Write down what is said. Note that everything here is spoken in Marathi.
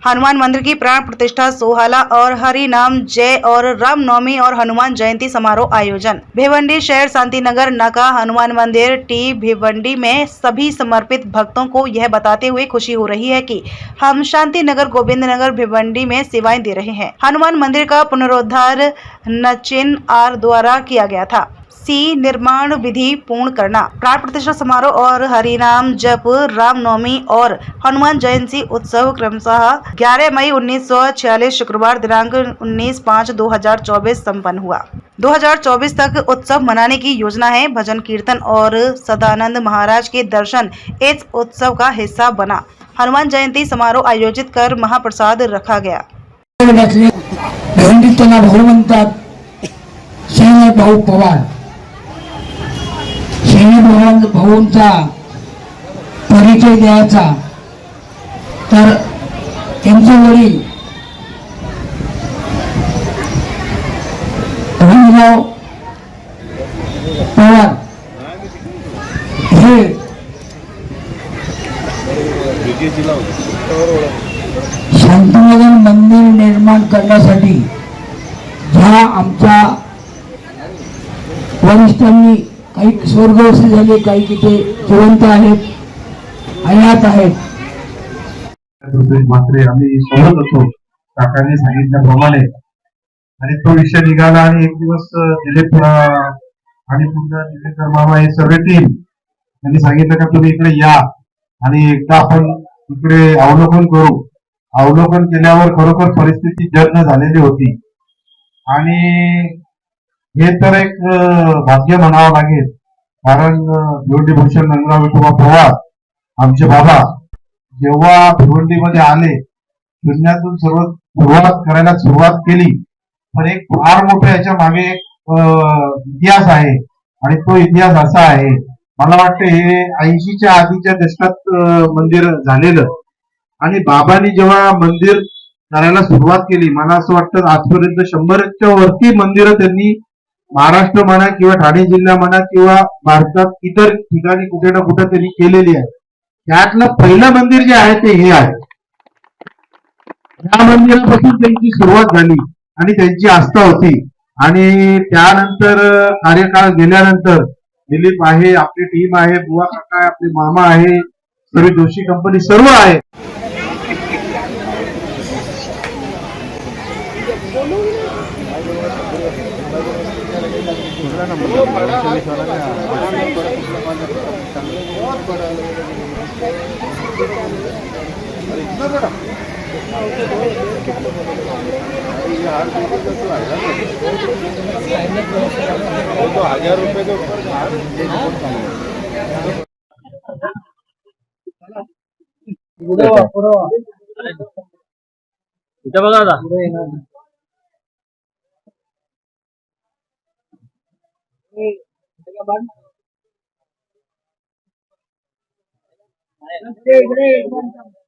हनुमान मंदिर की प्राण प्रतिष्ठा, सोहला और हरि नाम जय और रामनवमी और हनुमान जयंती समारोह आयोजन। भिवंडी शहर शांतिनगर नाका हनुमान मंदिर टी भिवंडी में सभी समर्पित भक्तों को यह बताते हुए खुशी हो रही है कि हम शांतिनगर गोविंद नगर भिवंडी में सेवाएं दे रहे हैं। हनुमान मंदिर का पुनरुद्धार नचिन आर द्वारा किया गया था। सी निर्माण विधि पूर्ण करना, प्राण प्रतिष्ठा समारोह और हरिनाम जप, रामनवमी और हनुमान जयंती उत्सव क्रमशः 11 मई 1946 शुक्रवार दिनांक 19/5/2024 संपन्न हुआ। 2024 तक उत्सव मनाने की योजना है। भजन कीर्तन और सदानंद महाराज के दर्शन इस उत्सव का हिस्सा बना। हनुमान जयंती समारोह आयोजित कर महाप्रसाद रखा गया। भाऊ पवार भाऊंचा परिचय द्यायचा तर त्यांचे वडील रविराव पवार हे शांतिनगर मंदिर निर्माण करण्यासाठी ज्या आमच्या वरिष्ठांनी काही स्वर्गवासी झाले, काही तिथे जिवंत आहेत, हयात आहेत, मात्र आम्ही सोबत होतो काकांनी सांगितल्याप्रमाणे आणि तो विषय निघाला आणि एक दिवस दिलीप आणि पुन्हा दिलेकर मामा हे सर्व टीम त्यांनी सांगितलं का तुम्ही इकडे या आणि एकदा आपण इकडे अवलोकन करू। अवलोकन केल्यावर खरोखर परिस्थिती जन्म झालेली होती आणि हे तर एक भाग्य म्हणावं लागेल, कारण भिवंडी भूषण रंगराव विठोबा पवार आमचे बाबा जेव्हा भिवंडीमध्ये आले, शून्यातून सुरुवात करायला सुरुवात केली, पण एक फार मोठा याच्या मागे एक इतिहास आहे आणि तो इतिहास असा आहे, मला वाटतं हे 80च्या आधीच्या दशकात मंदिर झालेलं आणि बाबांनी जेव्हा मंदिर करायला सुरुवात केली, मला असं वाटतं आजपर्यंत 100च्या वरती मंदिरं त्यांनी महाराष्ट्र म्हणा किंवा ठाणे जिल्हा म्हणा किंवा भारतात इतर ठिकाणी कुठे ना कुठे त्यांनी केलेली आहे। त्यातलं पहिलं मंदिर जे आहे ते हे आहे। या मंदिरापासून त्यांची सुरुवात झाली आणि त्यांची आस्था होती आणि त्यानंतर कार्यकाळ गेल्यानंतर दिलीप आहे, आपली टीम आहे, बुवा काका आहे, आपले मामा आहे, सर्व जोशी कंपनी सर्व आहे। तो 1000 रुपये के ऊपर बघा